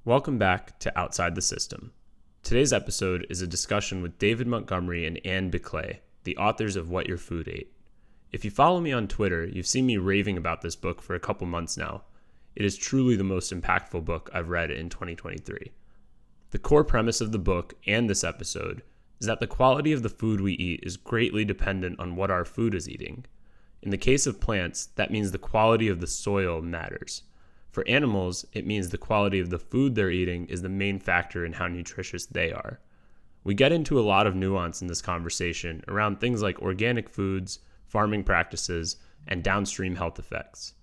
Welcome back to Outside the System. Today's episode is a discussion with David Montgomery and Ann Biklé, the authors of What Your Food Ate. If you follow me on Twitter, you've seen me raving about this book for a couple months now. It is truly the most impactful book I've read in 2023. The core premise of the book and this episode is that the quality of the food we eat is greatly dependent on what our food is eating. In the case of plants, that means the quality of the soil matters. For animals, it means the quality of the food they're eating is the main factor in how nutritious they are. We get into a lot of nuance in this conversation around things like organic foods, farming practices, and downstream health effects.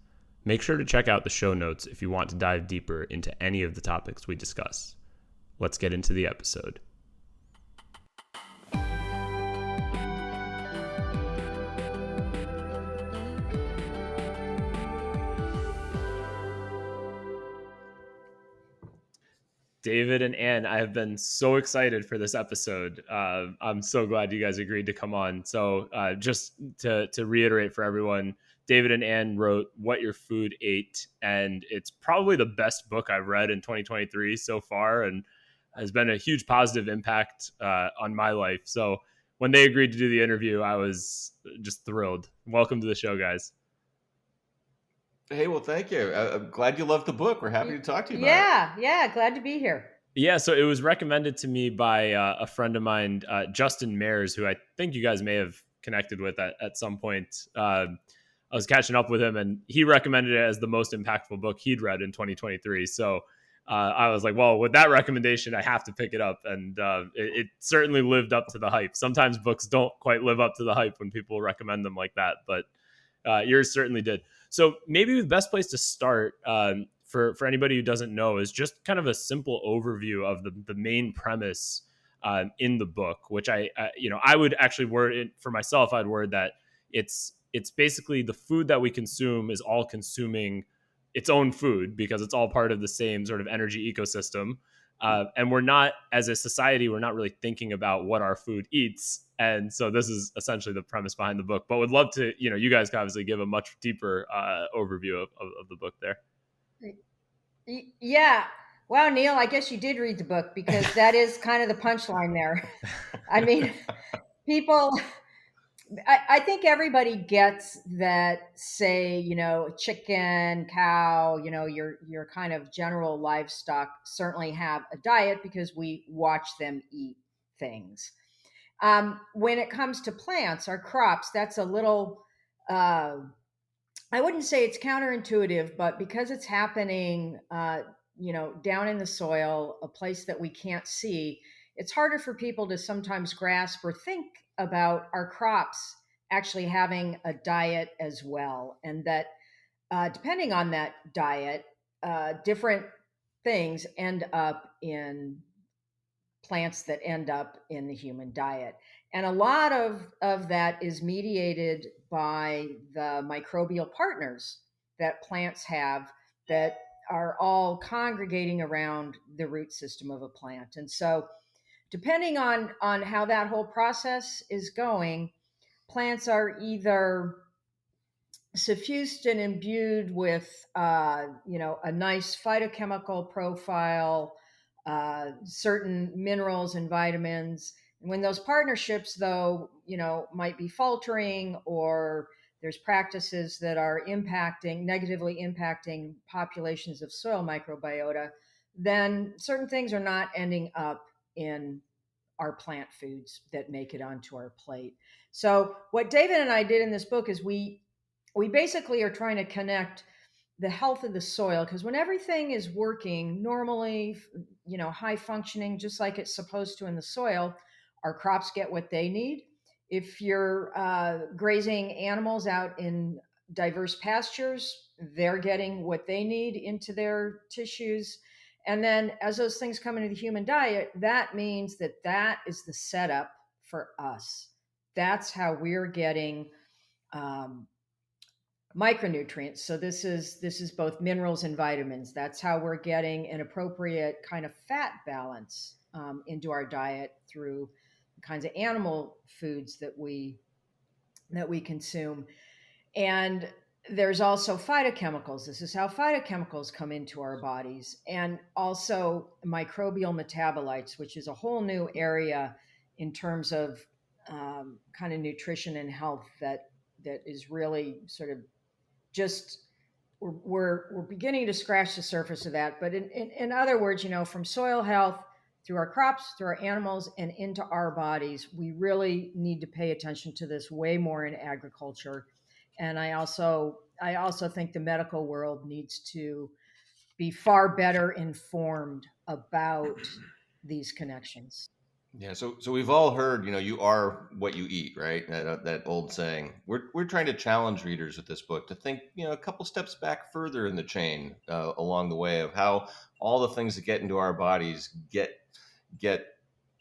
Make sure to check out the show notes if you want to dive deeper into any of the topics we discuss. Let's get into the episode. David and Ann, I have been so excited for this episode. I'm so glad you guys agreed to come on. So just to reiterate for everyone, David and Ann wrote What Your Food Ate, and it's probably the best book I've read in 2023 so far, and has been a huge positive impact on my life. So when they agreed to do the interview, I was just thrilled. Welcome to the show, guys. Hey, well, thank you. I'm glad you love the book. We're happy to talk to you about it. Yeah, glad to be here. Yeah, so it was recommended to me by a friend of mine, Justin Mares, who I think you guys may have connected with at some point. I was catching up with him, and he recommended it as the most impactful book he'd read in 2023. So I was like, well, with that recommendation, I have to pick it up. And it certainly lived up to the hype. Sometimes books don't quite live up to the hype when people recommend them like that, but yours certainly did. So maybe the best place to start for anybody who doesn't know is just kind of a simple overview of the main premise in the book, which I would actually word it for myself. I'd word that it's basically the food that we consume is all consuming its own food because it's all part of the same sort of energy ecosystem. And we're not, as a society, we're not really thinking about what our food eats. And so this is essentially the premise behind the book. But would love to, you guys can obviously give a much deeper overview of the book there. Yeah. Wow, Neil, I guess you did read the book because that is kind of the punchline there. I mean, people, I think everybody gets that, say, chicken, cow, your kind of general livestock certainly have a diet because we watch them eat things. When it comes to plants, our crops, that's a little, I wouldn't say it's counterintuitive, but because it's happening, down in the soil, a place that we can't see, it's harder for people to sometimes grasp or think about our crops actually having a diet as well. And that depending on that diet, different things end up in plants that end up in the human diet. And a lot of that is mediated by the microbial partners that plants have that are all congregating around the root system of a plant. And so depending on how that whole process is going, plants are either suffused and imbued with a nice phytochemical profile, certain minerals and vitamins. And when those partnerships, though, might be faltering, or there's practices that are negatively impacting populations of soil microbiota, then certain things are not ending up in our plant foods that make it onto our plate. So what David and I did in this book is we basically are trying to connect the health of the soil, because when everything is working normally, high functioning, just like it's supposed to in the soil, our crops get what they need. If you're grazing animals out in diverse pastures, they're getting what they need into their tissues. And then as those things come into the human diet, that means that is the setup for us. That's how we're getting um, micronutrients. So this is both minerals and vitamins. That's how we're getting an appropriate kind of fat balance into our diet through the kinds of animal foods that we consume. And there's also phytochemicals. This is how phytochemicals come into our bodies, and also microbial metabolites, which is a whole new area in terms of kind of nutrition and health that is really sort of just we're beginning to scratch the surface of that. But in other words, from soil health through our crops, through our animals, and into our bodies, we really need to pay attention to this way more in agriculture. And I also think the medical world needs to be far better informed about these connections. Yeah, so we've all heard, you are what you eat, right? That old saying. We're trying to challenge readers with this book to think, a couple steps back further in the chain along the way of how all the things that get into our bodies get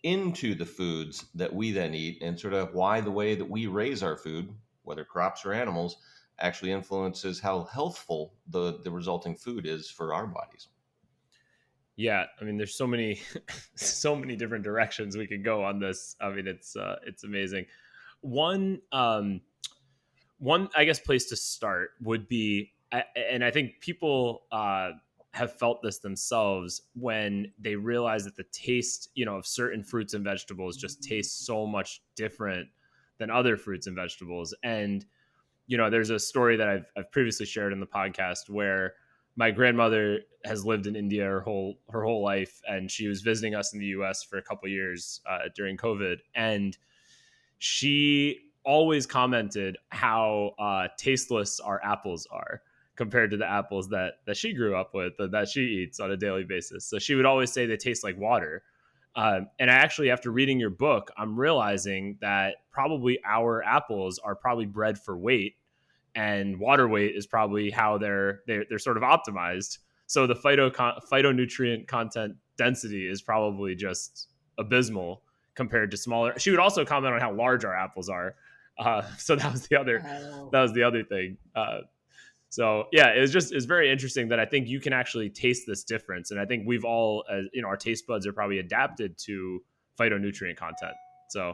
into the foods that we then eat, and sort of why the way that we raise our food, whether crops or animals, actually influences how healthful the resulting food is for our bodies. Yeah, I mean, there's so many, so many different directions we could go on this. I mean, it's amazing. One, one, I guess, place to start would be, and I think people have felt this themselves when they realize that the taste, of certain fruits and vegetables just tastes so much different than other fruits and vegetables. And there's a story that I've previously shared in the podcast where my grandmother has lived in India her whole life, and she was visiting us in the U.S. for a couple of years during COVID, and she always commented how tasteless our apples are compared to the apples that she grew up with, that she eats on a daily basis. So she would always say they taste like water. And I actually, after reading your book, I'm realizing that probably our apples are probably bred for weight, and water weight is probably how they're sort of optimized. So the phytonutrient content density is probably just abysmal compared to smaller. She would also comment on how large our apples are. So that was the other Oh, that was the other thing. So yeah, it's very interesting that I think you can actually taste this difference, and I think we've all, our taste buds are probably adapted to phytonutrient content. So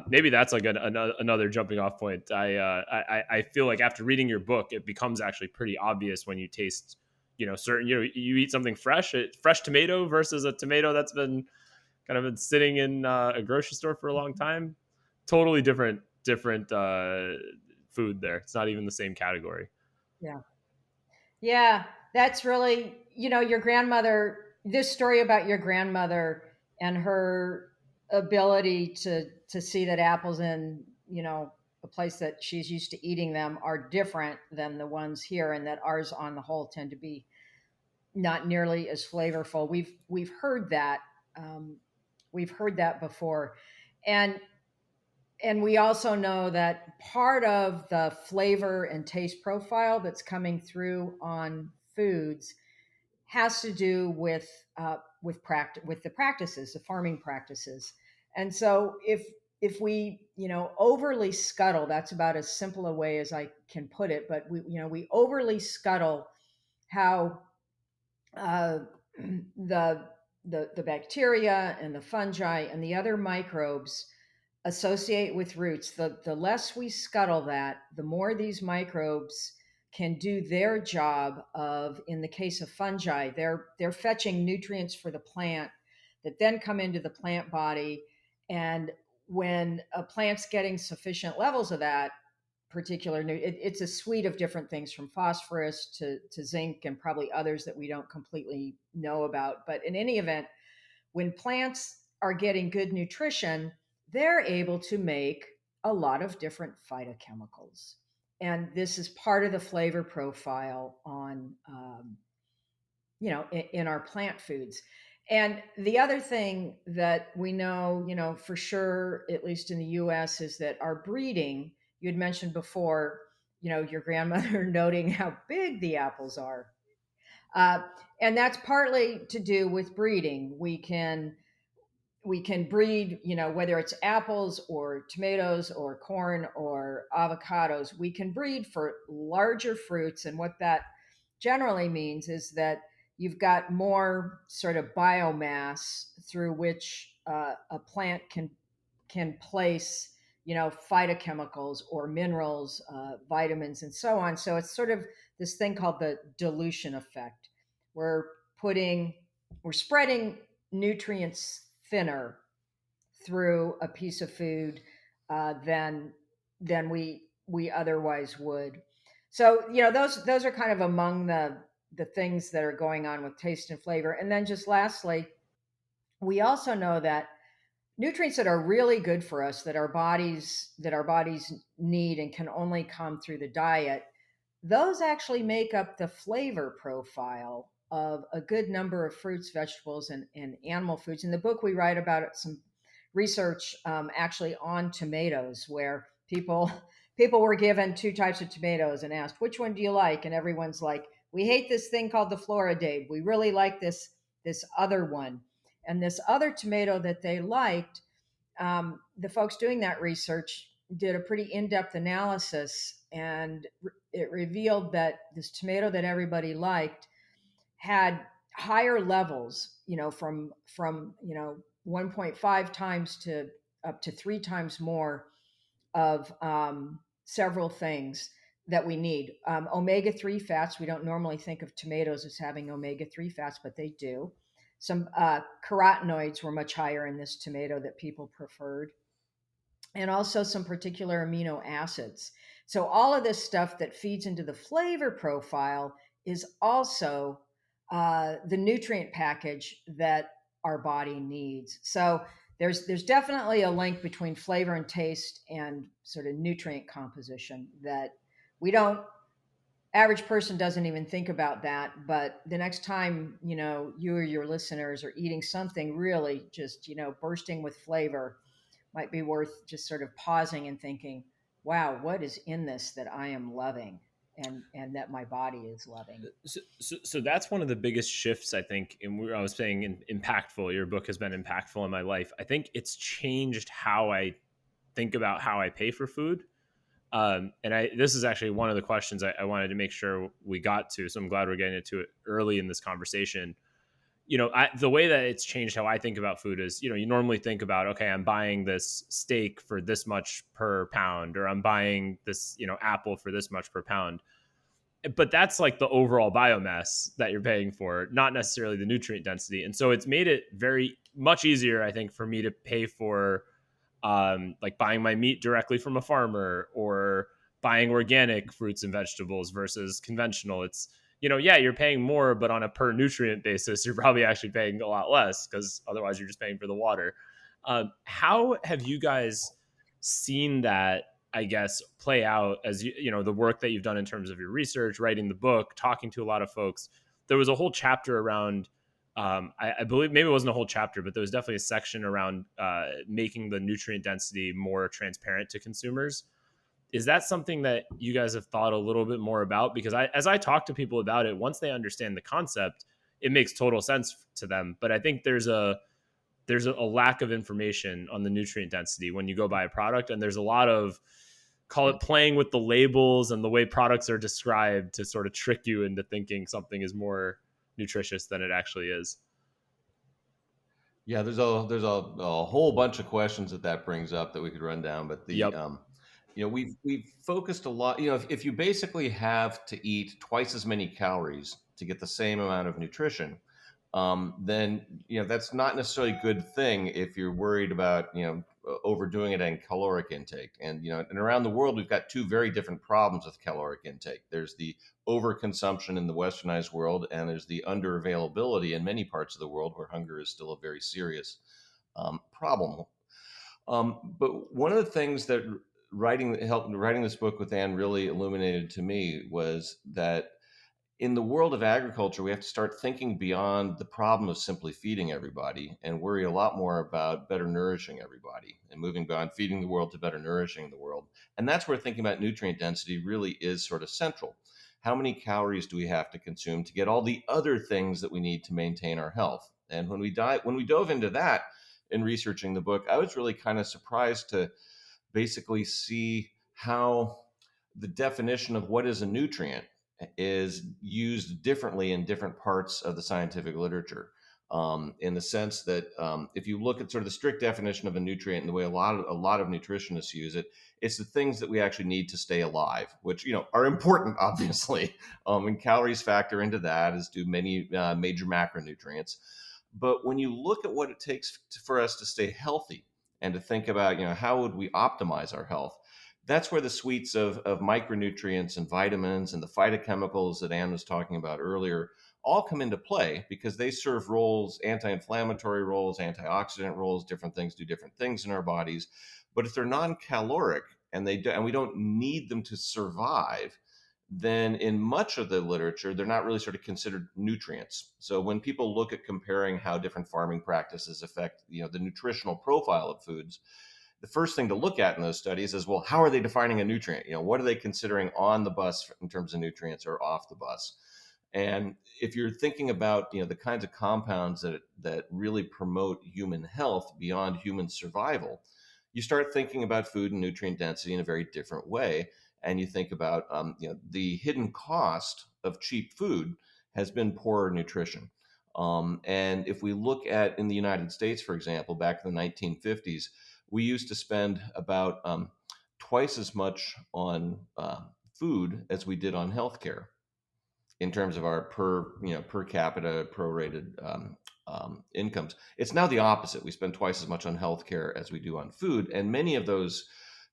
maybe that's like another jumping off point. I feel like after reading your book, it becomes actually pretty obvious when you taste, certain, you eat something fresh, fresh tomato versus a tomato that's been sitting in a grocery store for a long time. Totally different food there. It's not even the same category. yeah. Yeah, that's really, your grandmother, this story about your grandmother and her ability to see that apples in, a place that she's used to eating them are different than the ones here, and that ours on the whole tend to be not nearly as flavorful. We've heard that. Um, we've heard that before. And and we also know that part of the flavor and taste profile that's coming through on foods has to do with the practices, the farming practices. And so if we overly scuttle, that's about as simple a way as I can put it, but we overly scuttle how uh, the, the bacteria and the fungi and the other microbes associate with roots. The less we scuttle that, the more these microbes can do their job of, in the case of fungi, they're fetching nutrients for the plant that then come into the plant body. And when a plant's getting sufficient levels of that particular it's a suite of different things, from phosphorus to zinc and probably others that we don't completely know about. But in any event, when plants are getting good nutrition, they're able to make a lot of different phytochemicals. And this is part of the flavor profile on, in our plant foods. And the other thing that we know, for sure, at least in the US, is that our breeding, you had mentioned before, your grandmother noting how big the apples are. Uh, and that's partly to do with breeding. We can breed, whether it's apples or tomatoes or corn or avocados, we can breed for larger fruits. And what that generally means is that you've got more sort of biomass through which a plant can place, phytochemicals or minerals, vitamins, and so on. So it's sort of this thing called the dilution effect. We're putting, we're spreading nutrients thinner through a piece of food than we otherwise would. So those are kind of among the things that are going on with taste and flavor. And then just lastly, we also know that nutrients that are really good for us, that our bodies need and can only come through the diet, those actually make up the flavor profile of a good number of fruits, vegetables, and animal foods. In the book, we write about some research actually on tomatoes, where people were given two types of tomatoes and asked, which one do you like? And everyone's like, we hate this thing called the Floridade. We really like this other one. And this other tomato that they liked, the folks doing that research did a pretty in-depth analysis, and it revealed that this tomato that everybody liked had higher levels, from 1.5 times to up to 3 times more of several things that we need. Omega-3 fats, we don't normally think of tomatoes as having omega-3 fats, but they do. Some carotenoids were much higher in this tomato that people preferred, and also some particular amino acids. So all of this stuff that feeds into the flavor profile is also the nutrient package that our body needs. So there's definitely a link between flavor and taste and sort of nutrient composition that we don't average person doesn't even think about that. But the next time you or your listeners are eating something really just bursting with flavor, might be worth just sort of pausing and thinking, wow, what is in this that I am loving, and that my body is loving. So that's one of the biggest shifts, I think. And I was saying impactful. Your book has been impactful in my life. I think it's changed how I think about how I pay for food. This is actually one of the questions I wanted to make sure we got to. So I'm glad we're getting into it early in this conversation. The way that it's changed how I think about food is, you normally think about, okay, I'm buying this steak for this much per pound, or I'm buying this, apple for this much per pound. But that's like the overall biomass that you're paying for, not necessarily the nutrient density. And so it's made it very much easier, I think, for me to pay for like buying my meat directly from a farmer, or buying organic fruits and vegetables versus conventional. It's, yeah, you're paying more, but on a per nutrient basis, you're probably actually paying a lot less, because otherwise you're just paying for the water. How have you guys seen that, I guess, play out as the work that you've done in terms of your research, writing the book, talking to a lot of folks? There was a whole chapter around, I believe maybe it wasn't a whole chapter, but there was definitely a section around making the nutrient density more transparent to consumers. Is that something that you guys have thought a little bit more about? Because as I talk to people about it, once they understand the concept, it makes total sense to them. But I think there's a lack of information on the nutrient density when you go buy a product, and there's a lot of, call it, playing with the labels and the way products are described to sort of trick you into thinking something is more nutritious than it actually is. Yeah, there's a whole bunch of questions that brings up that we could run down, but Yep. we've focused a lot. If you basically have to eat twice as many calories to get the same amount of nutrition, then that's not necessarily a good thing if you're worried about overdoing it in caloric intake. And around the world, we've got two very different problems with caloric intake. There's the overconsumption in the westernized world, and there's the underavailability in many parts of the world where hunger is still a very serious problem. But one of the things that helped writing this book with Anne really illuminated to me was that in the world of agriculture, we have to start thinking beyond the problem of simply feeding everybody and worry a lot more about better nourishing everybody, and moving beyond feeding the world to better nourishing the world. And that's where thinking about nutrient density really is sort of central. How many calories do we have to consume to get all the other things that we need to maintain our health? And when we dove into that in researching the book, I was really kind of surprised to basically see how the definition of what is a nutrient is used differently in different parts of the scientific literature. in the sense that if you look at sort of the strict definition of a nutrient and the way a lot of nutritionists use it, it's the things that we actually need to stay alive, which are important, obviously, and calories factor into that, as do many major macronutrients. But when you look at what it takes for us to stay healthy and to think about how would we optimize our health, that's where the suites of micronutrients and vitamins and the phytochemicals that Ann was talking about earlier all come into play, because they serve roles, anti-inflammatory roles, antioxidant roles. Different things do different things in our bodies. But if they're non-caloric and we don't need them to survive, then in much of the literature, they're not really sort of considered nutrients. So when people look at comparing how different farming practices affect the nutritional profile of foods, the first thing to look at in those studies is, well, how are they defining a nutrient? What are they considering on the bus in terms of nutrients or off the bus? And if you're thinking about the kinds of compounds that really promote human health beyond human survival, you start thinking about food and nutrient density in a very different way. And you think about the hidden cost of cheap food has been poor nutrition. And if we look at in the United States, for example, back in the 1950s, we used to spend about twice as much on food as we did on healthcare in terms of our per capita prorated incomes. It's now the opposite. We spend twice as much on healthcare as we do on food, and many of those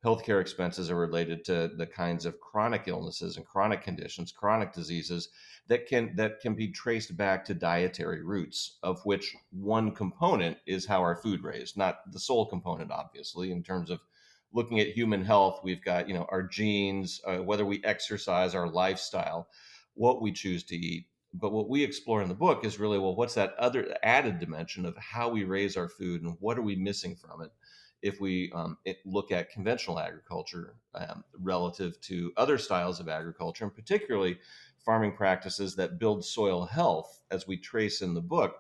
healthcare expenses are related to the kinds of chronic illnesses and chronic conditions, chronic diseases that can be traced back to dietary roots, of which one component is how our food raised, not the sole component, obviously. In terms of looking at human health, we've got our genes, whether we exercise, our lifestyle, what we choose to eat. But what we explore in the book is really, well, what's that other added dimension of how we raise our food, and what are we missing from it if we look at conventional agriculture relative to other styles of agriculture, and particularly farming practices that build soil health, as we trace in the book.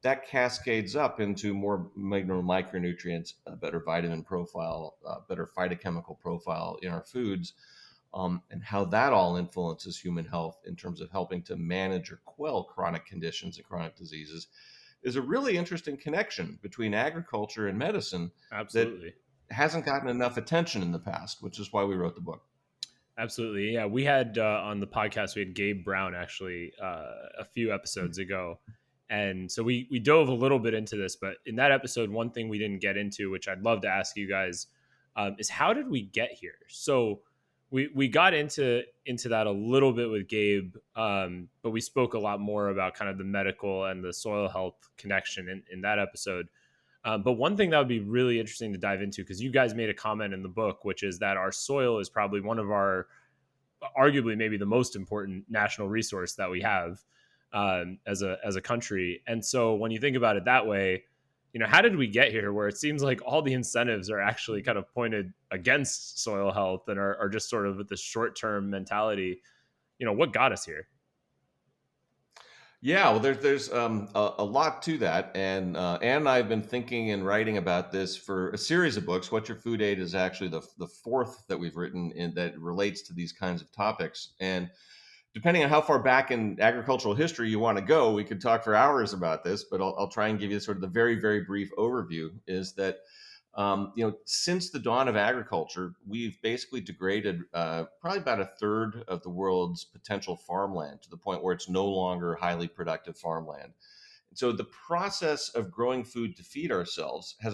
That cascades up into more micronutrients, a better vitamin profile, better phytochemical profile in our foods, and how that all influences human health in terms of helping to manage or quell chronic conditions and chronic diseases, is a really interesting connection between agriculture and medicine that Absolutely. hasn't gotten enough attention in the past, which is why we wrote the book. Absolutely. Yeah. We had on the podcast, we had Gabe Brown actually a few episodes ago. And so we dove a little bit into this, but in that episode, one thing we didn't get into, which I'd love to ask you guys, is how did we get here? So we got into that a little bit with Gabe, but we spoke a lot more about kind of the medical and the soil health connection in that episode. But one thing that would be really interesting to dive into, because you guys made a comment in the book, which is that our soil is probably one of our, arguably maybe the most important national resource that we have as a country. And so when you think about it that way, how did we get here where it seems like all the incentives are actually kind of pointed against soil health and are just sort of with the short-term mentality? What got us here? Yeah, well, there's a lot to that, and Ann and I have been thinking and writing about this for a series of books. What Your Food Aid is actually the fourth that we've written in that relates to these kinds of topics. And depending on how far back in agricultural history you want to go, we could talk for hours about this. But I'll try and give you sort of the very, very brief overview. Is that since the dawn of agriculture, we've basically degraded probably about a third of the world's potential farmland, to the point where it's no longer highly productive farmland. So the process of growing food to feed ourselves has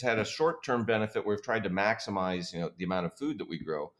had a short-term benefit where we've tried to maximize the amount of food that we grow.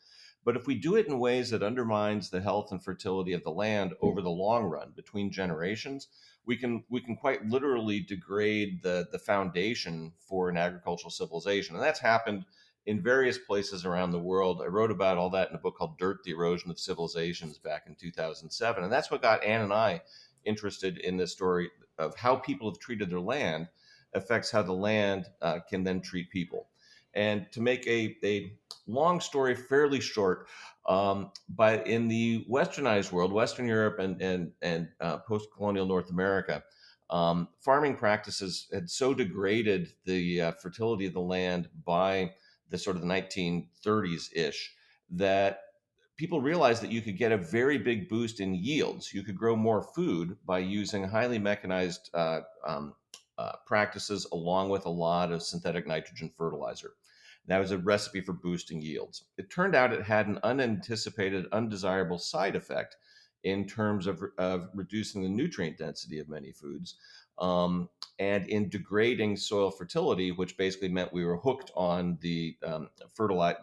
But if we do it in ways that undermines the health and fertility of the land over the long run, between generations, we can quite literally degrade the foundation for an agricultural civilization. And that's happened in various places around the world. I wrote about all that in a book called Dirt: The Erosion of Civilizations back in 2007. And that's what got Ann and I interested in this story of how people have treated their land affects how the land can then treat people. And to make a long story fairly short, but in the westernized world, Western Europe and post-colonial North America, farming practices had so degraded the fertility of the land by the sort of the 1930s ish that people realized that you could get a very big boost in yields. You could grow more food by using highly mechanized practices along with a lot of synthetic nitrogen fertilizer. That was a recipe for boosting yields. It turned out it had an unanticipated, undesirable side effect in terms of reducing the nutrient density of many foods, and in degrading soil fertility, which basically meant we were hooked on the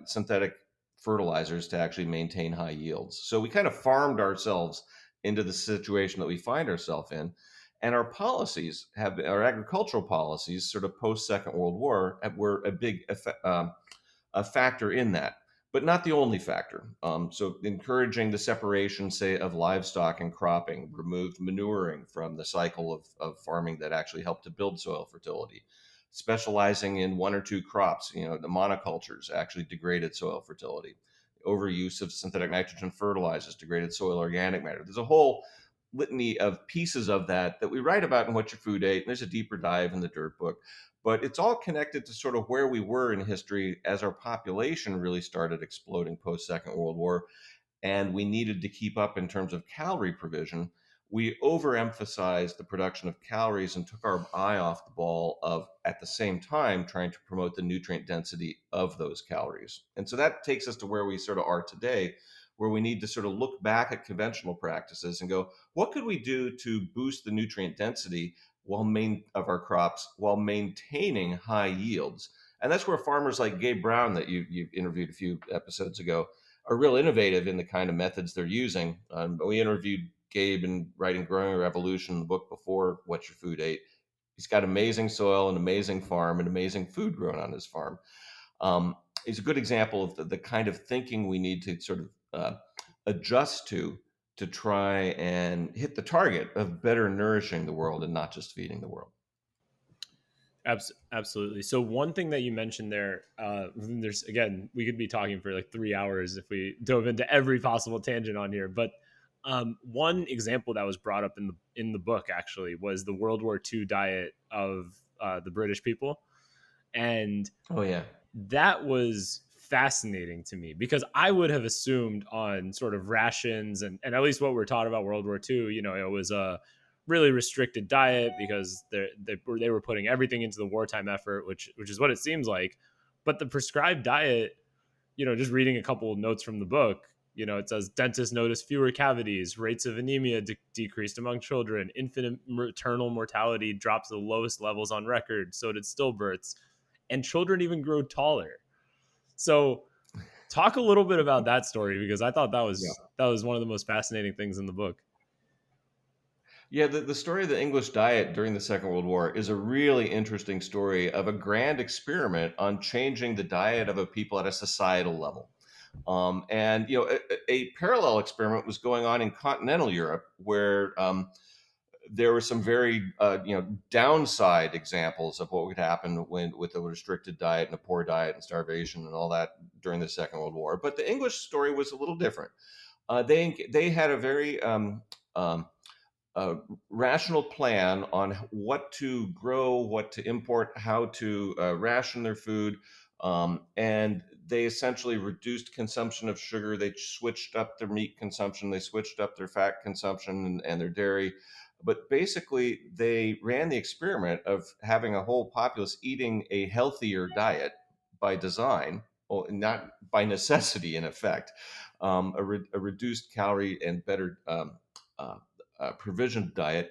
synthetic fertilizers to actually maintain high yields. So we kind of farmed ourselves into the situation that we find ourselves in. And our policies our agricultural policies, sort of post Second World War, were a big a factor in that, but not the only factor. So, encouraging the separation, say, of livestock and cropping, removed manuring from the cycle of farming that actually helped to build soil fertility. Specializing in one or two crops, the monocultures actually degraded soil fertility. Overuse of synthetic nitrogen fertilizers degraded soil organic matter. There's a whole litany of pieces of that we write about in What Your Food Ate. And there's a deeper dive in the Dirt book. But it's all connected to sort of where we were in history as our population really started exploding post Second World War, and we needed to keep up in terms of calorie provision. We overemphasized the production of calories and took our eye off the ball of, at the same time, trying to promote the nutrient density of those calories. And so that takes us to where we sort of are today, where we need to sort of look back at conventional practices and go, what could we do to boost the nutrient density of our crops while maintaining high yields? And that's where farmers like Gabe Brown, that you interviewed a few episodes ago, are real innovative in the kind of methods they're using. We interviewed Gabe in writing Growing Revolution, the book before What Your Food Ate. He's got amazing soil, an amazing farm, and amazing food grown on his farm. He's a good example of the kind of thinking we need to sort of adjust to try and hit the target of better nourishing the world and not just feeding the world. Absolutely. So one thing that you mentioned there, there's, again, we could be talking for like 3 hours if we dove into every possible tangent on here. But one example that was brought up in the book actually was the World War II diet of the British people, and Oh yeah, that was fascinating to me because I would have assumed on sort of rations and at least what we're taught about World War II, it was a really restricted diet because they were putting everything into the wartime effort, which is what it seems like. But the prescribed diet, just reading a couple of notes from the book, it says dentists notice fewer cavities, rates of anemia decreased among children, infant maternal mortality dropped to the lowest levels on record, so did stillbirths, and children even grow taller. So talk a little bit about that story because I thought that was one of the most fascinating things in the book. Yeah, the story of the English diet during the Second World War is a really interesting story of a grand experiment on changing the diet of a people at a societal level. And a parallel experiment was going on in continental Europe, where there were some very downside examples of what would happen with a restricted diet and a poor diet and starvation and all that during the Second World War. But the English story was a little different. They had a very a rational plan on what to grow, what to import, how to ration their food. And they essentially reduced consumption of sugar. They switched up their meat consumption. They switched up their fat consumption and their dairy. But basically, they ran the experiment of having a whole populace eating a healthier diet by design, well, not by necessity, in effect, a reduced calorie and better uh, provision diet,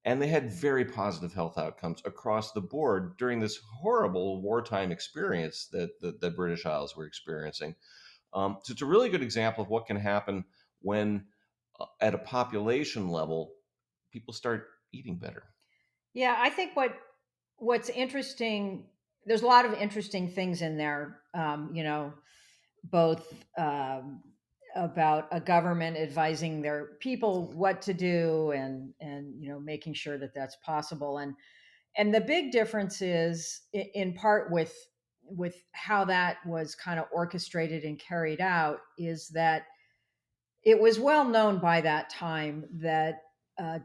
and they had very positive health outcomes across the board during this horrible wartime experience that the British Isles were experiencing. So it's a really good example of what can happen when, at a population level, people start eating better. Yeah, I think what's interesting. There's a lot of interesting things in there. Both about a government advising their people what to do, and making sure that that's possible. And the big difference is in part with how that was kind of orchestrated and carried out is that it was well known by that time that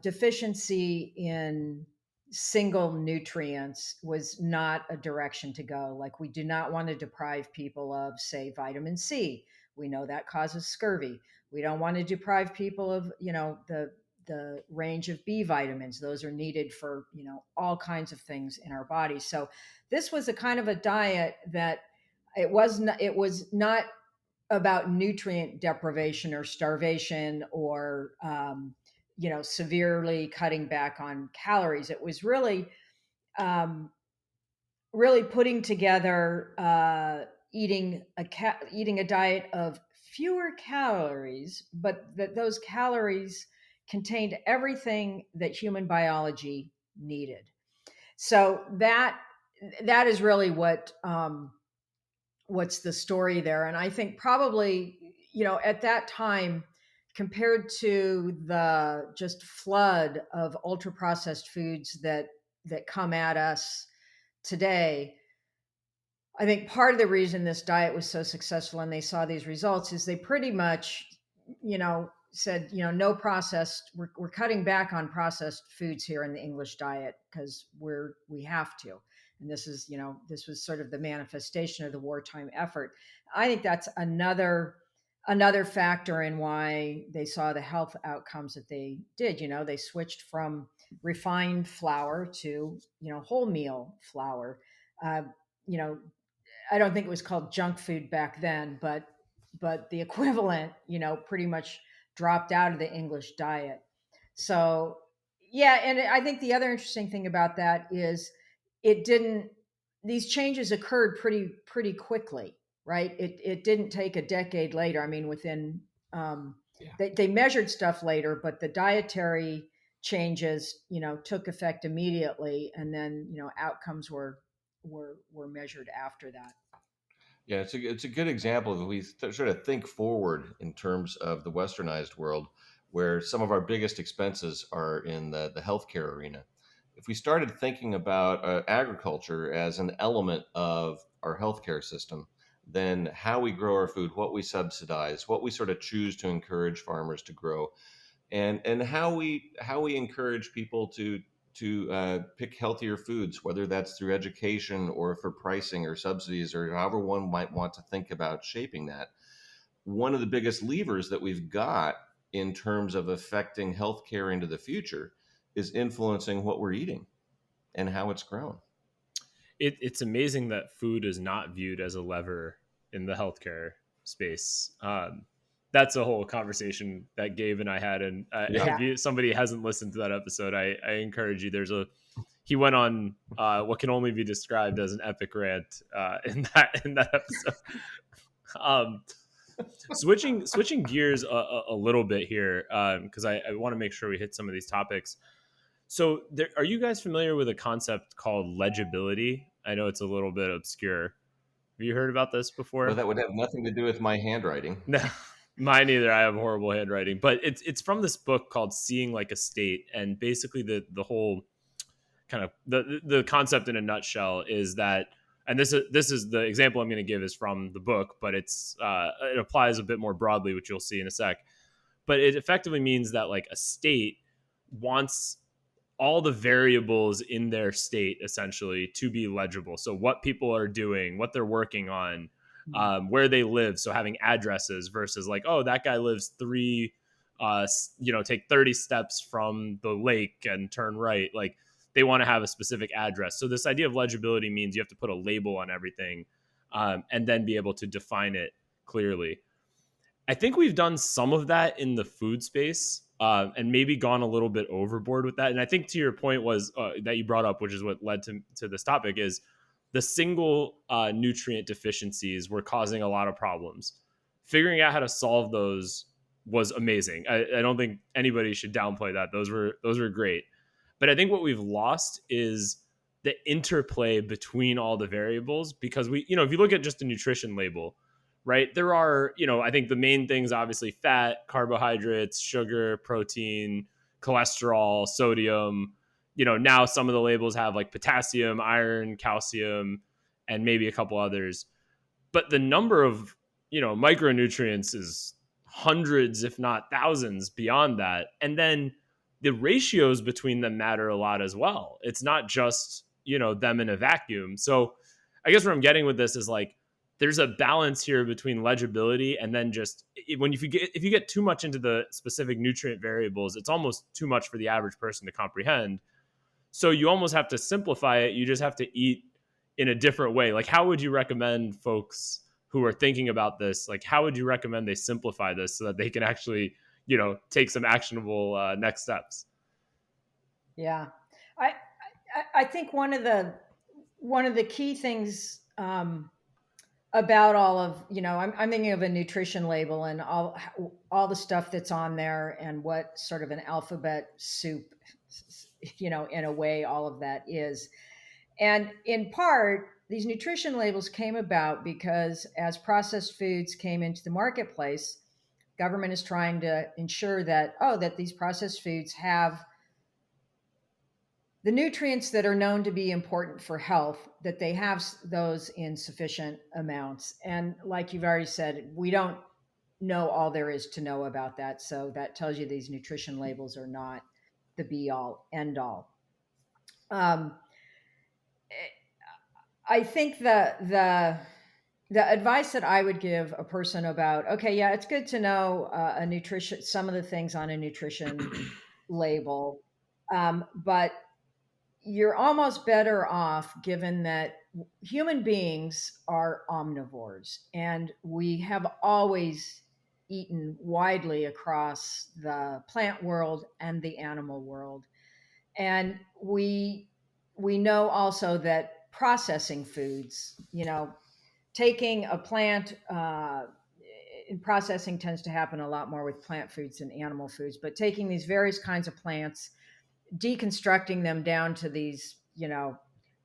deficiency in single nutrients was not a direction to go. Like, we do not want to deprive people of, say, vitamin C. We know that causes scurvy. We don't want to deprive people of, the range of B vitamins. Those are needed for, all kinds of things in our bodies. So this was a kind of a diet that it was not about nutrient deprivation or starvation or severely cutting back on calories. It was um, really putting together eating a diet of fewer calories, but that those calories contained everything that human biology needed. So that is really what's the story there. And I think probably, at that time, compared to the just flood of ultra processed foods that come at us today, I think part of the reason this diet was so successful and they saw these results is they pretty much, said, no processed, we're cutting back on processed foods here in the English diet because we have to. And this was sort of the manifestation of the wartime effort. I think that's another factor in why they saw the health outcomes that they did. They switched from refined flour to, wholemeal flour. Uh, you know, I don't think it was called junk food back then, but the equivalent, pretty much dropped out of the English diet. So yeah, and I think the other interesting thing about that is it didn't these changes occurred pretty quickly, right? It didn't take a decade later. I mean, within Yeah. they measured stuff later, but the dietary changes, took effect immediately, and then outcomes were measured after that. Yeah, it's a good example if we sort of think forward in terms of the westernized world, where some of our biggest expenses are in the healthcare arena. If we started thinking about agriculture as an element of our healthcare system, then how we grow our food, what we subsidize, what we sort of choose to encourage farmers to grow, and how we encourage people to pick healthier foods, whether that's through education or for pricing or subsidies or however one might want to think about shaping that. One of the biggest levers that we've got in terms of affecting healthcare into the future is influencing what we're eating and how it's grown. It's amazing that food is not viewed as a lever in the healthcare space. That's a whole conversation that Gabe and I had. And Yeah. Yeah. if somebody hasn't listened to that episode, I encourage you. He went on what can only be described as an epic rant in that episode. um, switching gears a little bit here because I want to make sure we hit some of these topics. So, are you guys familiar with a concept called legibility? I know it's a little bit obscure. Have you heard about this Well, before? that would have nothing to do with my handwriting. No, mine either. I have horrible handwriting, but it's from this book called "Seeing Like a State," and basically the whole kind of the concept in a nutshell is that, and this is the example I'm going to give is from the book, but it applies a bit more broadly, which you'll see in a sec. But it effectively means that like a state wants all the variables in their state essentially to be legible. So what people are doing, what they're working on, where they live. So having addresses versus like, oh, that guy lives take 30 steps from the lake and turn right. Like they want to have a specific address. So this idea of legibility means you have to put a label on everything and then be able to define it clearly. I think we've done some of that in the food space and maybe gone a little bit overboard with that. And I think to your point was that you brought up, which is what led to this topic, is the single nutrient deficiencies were causing a lot of problems. Figuring out how to solve those was amazing. I don't think anybody should downplay that. Those were great. But I think what we've lost is the interplay between all the variables because if you look at just a nutrition label, right? There are, I think the main things obviously fat, carbohydrates, sugar, protein, cholesterol, sodium. Now some of the labels have like potassium, iron, calcium, and maybe a couple others. But the number of, micronutrients is hundreds, if not thousands beyond that. And then the ratios between them matter a lot as well. It's not just, them in a vacuum. So I guess what I'm getting with this is like, there's a balance here between legibility and then just when if you get too much into the specific nutrient variables, it's almost too much for the average person to comprehend. So you almost have to simplify it. You just have to eat in a different way. Like, how would you recommend folks who are thinking about this, like, how would you recommend they simplify this so that they can actually, take some actionable next steps? Yeah, I I think one of the key things about all of I'm thinking of a nutrition label and all the stuff that's on there and what sort of an alphabet soup, in a way, all of that is. And in part, these nutrition labels came about because as processed foods came into the marketplace, government is trying to ensure that these processed foods have the nutrients that are known to be important for health, that they have those in sufficient amounts. And like you've already said, we don't know all there is to know about that. So that tells you these nutrition labels are not the be all end all. Um, I think the advice that I would give a person about, okay, yeah, it's good to know a nutrition, some of the things on a nutrition label, but you're almost better off given that human beings are omnivores and we have always eaten widely across the plant world and the animal world. And we know also that processing foods, taking a plant, in processing tends to happen a lot more with plant foods than animal foods, but taking these various kinds of plants, deconstructing them down to these,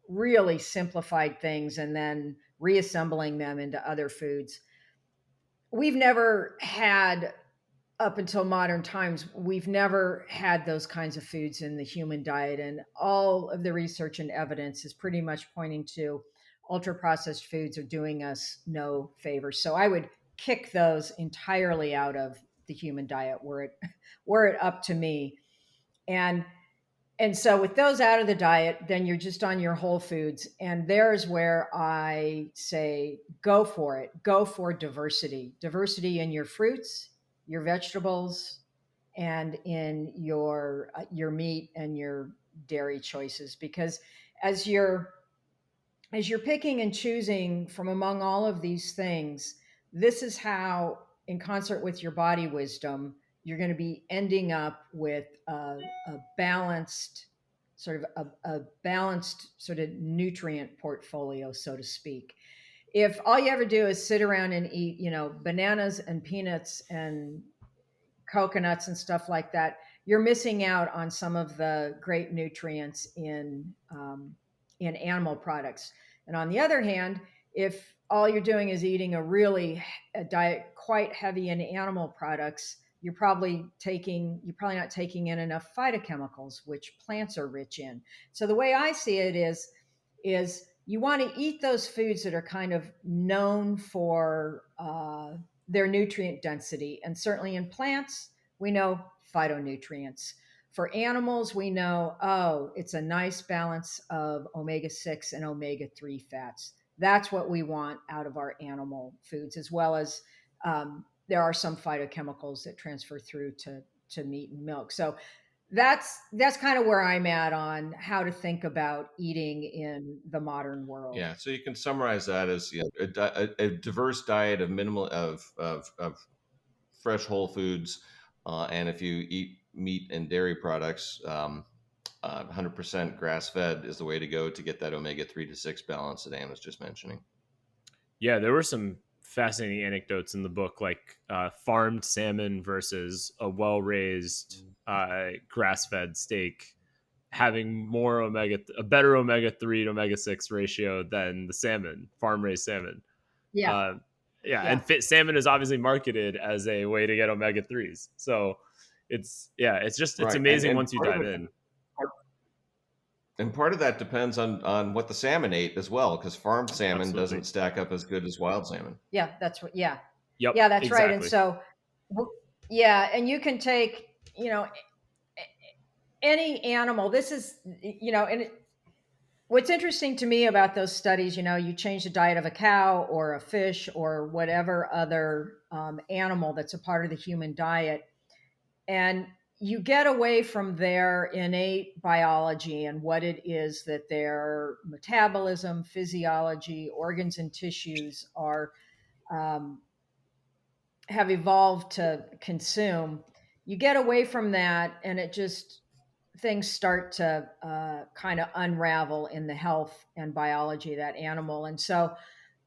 really simplified things, and then reassembling them into other foods. We've never had, up until modern times, we've never had those kinds of foods in the human diet. And all of the research and evidence is pretty much pointing to ultra processed foods are doing us no favors. So I would kick those entirely out of the human diet were it up to me. And so with those out of the diet, then you're just on your whole foods. And there's where I say, go for it. Go for diversity. Diversity in your fruits, your vegetables, and in your meat and your dairy choices. Because as you're as you're picking and choosing from among all of these things, this is how, in concert with your body wisdom, you're going to be ending up with a balanced a balanced sort of nutrient portfolio, so to speak. If all you ever do is sit around and eat, bananas and peanuts and coconuts and stuff like that, you're missing out on some of the great nutrients in animal products. And on the other hand, if all you're doing is eating a diet quite heavy in animal products, you're probably not taking in enough phytochemicals, which plants are rich in. So the way I see it is you want to eat those foods that are kind of known for their nutrient density. And certainly in plants, we know phytonutrients. For animals, we know, it's a nice balance of omega 6 and omega 3 fats. That's what we want out of our animal foods, as well as there are some phytochemicals that transfer through to meat and milk. So that's kind of where I'm at on how to think about eating in the modern world. Yeah, so you can summarize that as a diverse diet of minimal of fresh whole foods, and if you eat meat and dairy products, 100% grass fed is the way to go to get that omega 3 to 6 balance that Ann was just mentioning. Yeah, there were some fascinating anecdotes in the book, like farmed salmon versus a well-raised grass-fed steak having a better omega 3 to omega 6 ratio than the salmon, farm-raised salmon. Yeah, Uh, yeah, yeah, and salmon is obviously marketed as a way to get omega 3s. So it's Right, amazing once you dive in. part of that depends on what the salmon ate as well, because farmed salmon Absolutely. doesn't stack up as good as wild salmon. yeah. That's what. Yeah, Yep, yeah. That's right. And exactly. so, yeah, and you can take any animal. This is and What's interesting to me about those studies, you change the diet of a cow or a fish or whatever other animal that's a part of the human diet, and you get away from their innate biology and what it is that their metabolism, physiology, organs, and tissues are um, have evolved to consume. You get away from that, and it just things start to kind of unravel in the health and biology of that animal. And so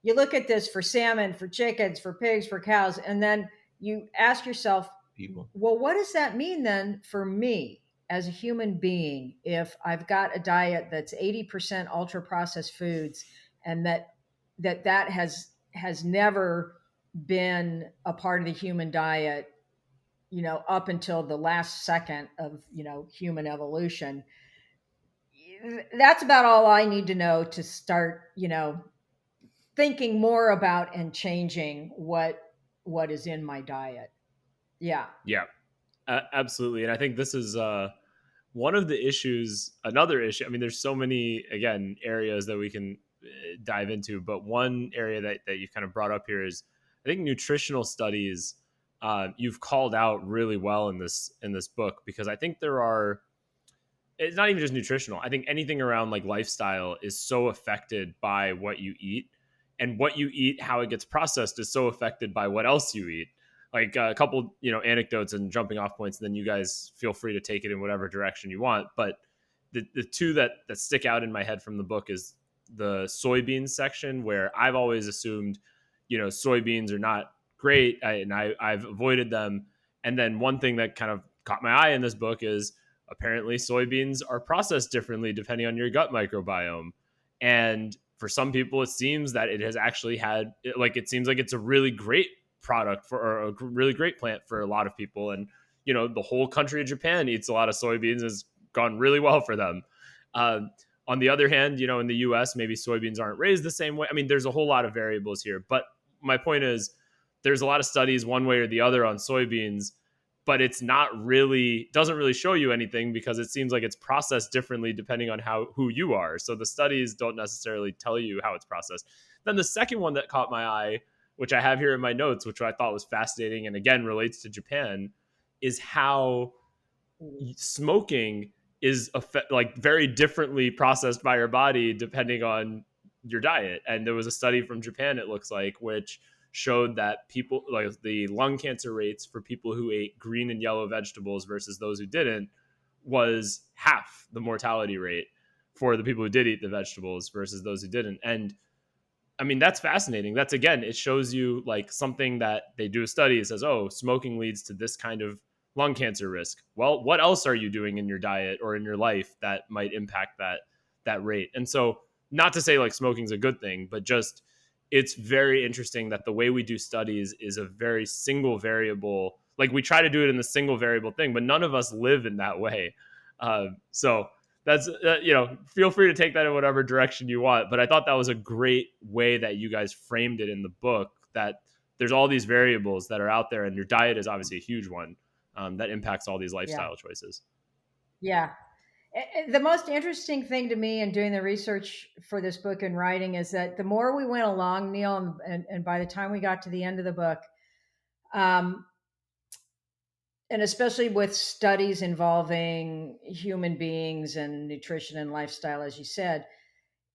you look at this for salmon, for chickens, for pigs, for cows, and then you ask yourself, People. well, what does that mean then for me as a human being if I've got a diet that's 80% ultra processed foods, and that has never been a part of the human diet, up until the last second of, human evolution. That's about all I need to know to start, thinking more about and changing what is in my diet. Yeah. Yeah, absolutely. And I think this is one of the issues, another issue. I mean, there's so many, again, areas that we can dive into, but one area that you've kind of brought up here is, I think, nutritional studies. You've called out really well in this book, because I think there are, it's not even just nutritional. I think anything around like lifestyle is so affected by what you eat, and what you eat, how it gets processed, is so affected by what else you eat. Like a couple, anecdotes and jumping off points, and then you guys feel free to take it in whatever direction you want. But the two that stick out in my head from the book is the soybeans section, where I've always assumed, soybeans are not great, and I've avoided them. And then one thing that kind of caught my eye in this book is, apparently soybeans are processed differently depending on your gut microbiome. And for some people, it seems that it has actually had, like, it seems like it's a really great product for, or a really great plant for a lot of people. And, the whole country of Japan eats a lot of soybeans, has gone really well for them. Uh, on the other hand, in the US, maybe soybeans aren't raised the same way. I mean, there's a whole lot of variables here. But my point is, there's a lot of studies one way or the other on soybeans, but it's not really, doesn't really show you anything, because it seems like it's processed differently depending on who you are. So the studies don't necessarily tell you how it's processed. Then the second one that caught my eye, which I have here in my notes, which I thought was fascinating and again relates to Japan, is how smoking is like very differently processed by your body depending on your diet. And there was a study from Japan, it looks like, which showed that people, like, the lung cancer rates for people who ate green and yellow vegetables versus those who didn't, was half the mortality rate for the people who did eat the vegetables versus those who didn't. And I mean, that's fascinating. That's, again, it shows you like something that they do a study. It says, oh, smoking leads to this kind of lung cancer risk. Well, what else are you doing in your diet or in your life that might impact that rate? And so, not to say like smoking's a good thing, but just, it's very interesting that the way we do studies is a very single variable. Like, we try to do it in the single variable thing, but none of us live in that way. So that's, feel free to take that in whatever direction you want. But I thought that was a great way that you guys framed it in the book, that there's all these variables that are out there, and your diet is obviously a huge one, that impacts all these Yeah. lifestyle choices. Yeah. The most interesting thing to me in doing the research for this book and writing is that the more we went along, Neil, and by the time we got to the end of the book, um, and especially with studies involving human beings and nutrition and lifestyle, as you said,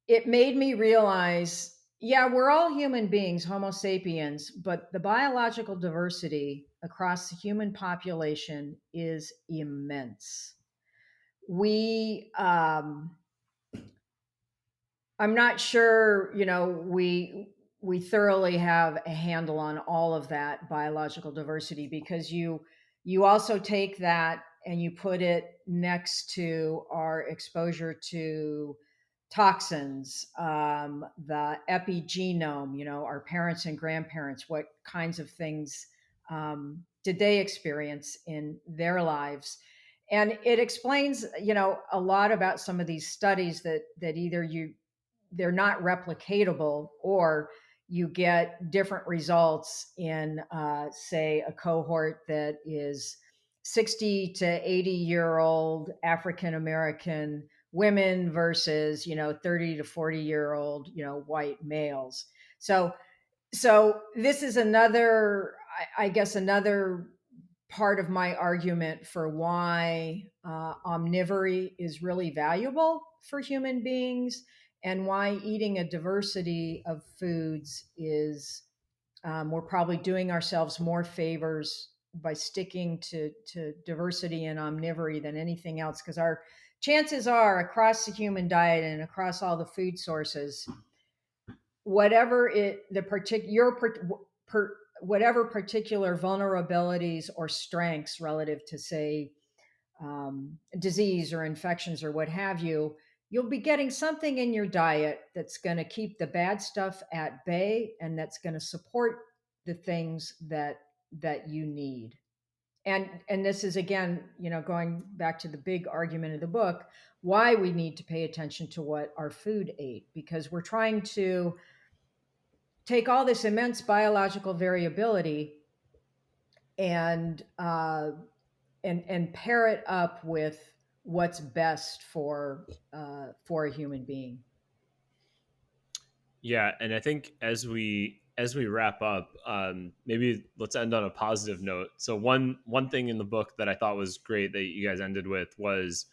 it made me realize, yeah, we're all human beings, Homo sapiens, but the biological diversity across the human population is immense. We, I'm not sure, we thoroughly have a handle on all of that biological diversity, because you also take that and you put it next to our exposure to toxins, the epigenome, our parents and grandparents, what kinds of things did they experience in their lives? And it explains, a lot about some of these studies that either they're not replicatable, or you get different results in, say, a cohort that is 60 to 80-year-old African American women versus 30 to 40-year-old white males. So this is another, I guess, another part of my argument for why omnivory is really valuable for human beings, and why eating a diversity of foods is, we're probably doing ourselves more favors by sticking to diversity and omnivory than anything else, because our chances are, across the human diet and across all the food sources, whatever whatever particular vulnerabilities or strengths relative to, say, disease or infections or what have you, you'll be getting something in your diet that's going to keep the bad stuff at bay, and that's going to support the things that you need. And this is, again, going back to the big argument of the book, why we need to pay attention to what our food ate, because we're trying to take all this immense biological variability and pair it up with what's best for a human being. Yeah, and I think as we wrap up, maybe let's end on a positive note. So one thing in the book that I thought was great that you guys ended with was,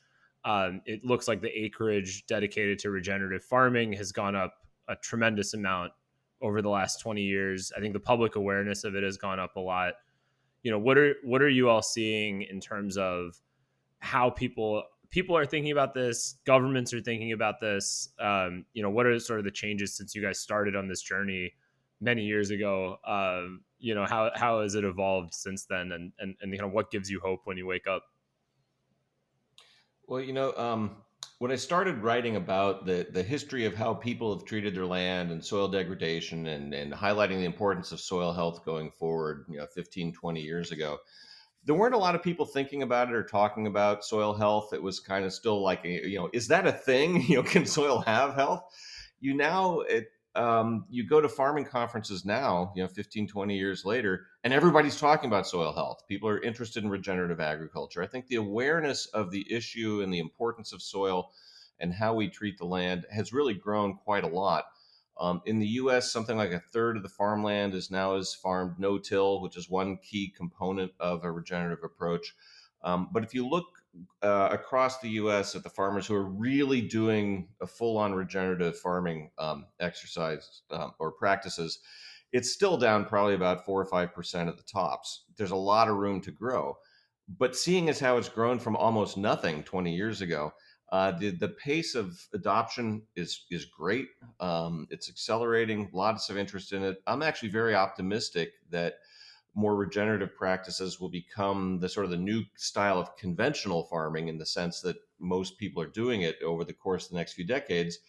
it looks like the acreage dedicated to regenerative farming has gone up a tremendous amount over the last 20 years. I think the public awareness of it has gone up a lot. What are you all seeing in terms of how people are thinking about this, governments are thinking about this? What are sort of the changes since you guys started on this journey many years ago? How has it evolved since then, and what gives you hope when you wake up? Well, when I started writing about the history of how people have treated their land and soil degradation, and highlighting the importance of soil health going forward, 15, 20 years ago, there weren't a lot of people thinking about it or talking about soil health. It was kind of still like, is that a thing? Can soil have health? You go to farming conferences now, 15, 20 years later, and everybody's talking about soil health. People are interested in regenerative agriculture. I think the awareness of the issue and the importance of soil and how we treat the land has really grown quite a lot. In the U.S., something like a third of the farmland is farmed no-till, which is one key component of a regenerative approach. But if you look across the U.S. at the farmers who are really doing a full-on regenerative farming exercise or practices, it's still down probably about 4 or 5% at the tops. There's a lot of room to grow. But seeing as how it's grown from almost nothing 20 years ago, the pace of adoption is great. It's accelerating. Lots of interest in it. I'm actually very optimistic that more regenerative practices will become the sort of the new style of conventional farming, in the sense that most people are doing it over the course of the next few decades.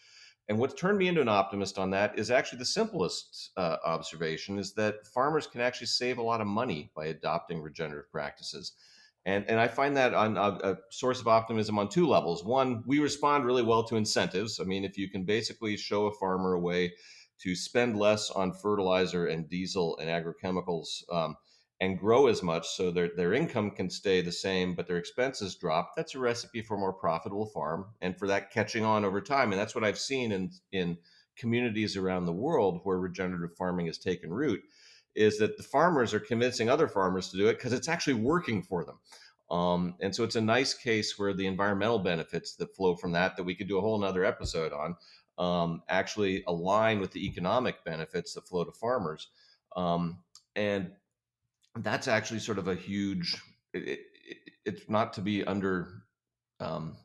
And what's turned me into an optimist on that is actually the simplest observation, is that farmers can actually save a lot of money by adopting regenerative practices. And I find that on a source of optimism on two levels. One, we respond really well to incentives. I mean, if you can basically show a farmer a way to spend less on fertilizer and diesel and agrochemicals, and grow as much, so their income can stay the same, but their expenses drop, that's a recipe for a more profitable farm and for that catching on over time. And that's what I've seen in communities around the world where regenerative farming has taken root, is that the farmers are convincing other farmers to do it because it's actually working for them. And so it's a nice case where the environmental benefits that flow from that we could do a whole nother episode on, actually align with the economic benefits that flow to farmers. And that's actually sort of a huge, it's not to be under um,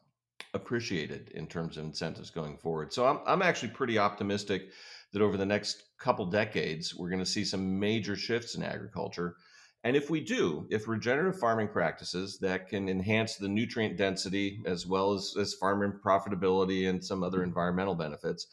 appreciated in terms of incentives going forward. So I'm actually pretty optimistic that over the next couple decades, we're going to see some major shifts in agriculture. And if regenerative farming practices that can enhance the nutrient density as well as farming profitability and some other environmental benefits,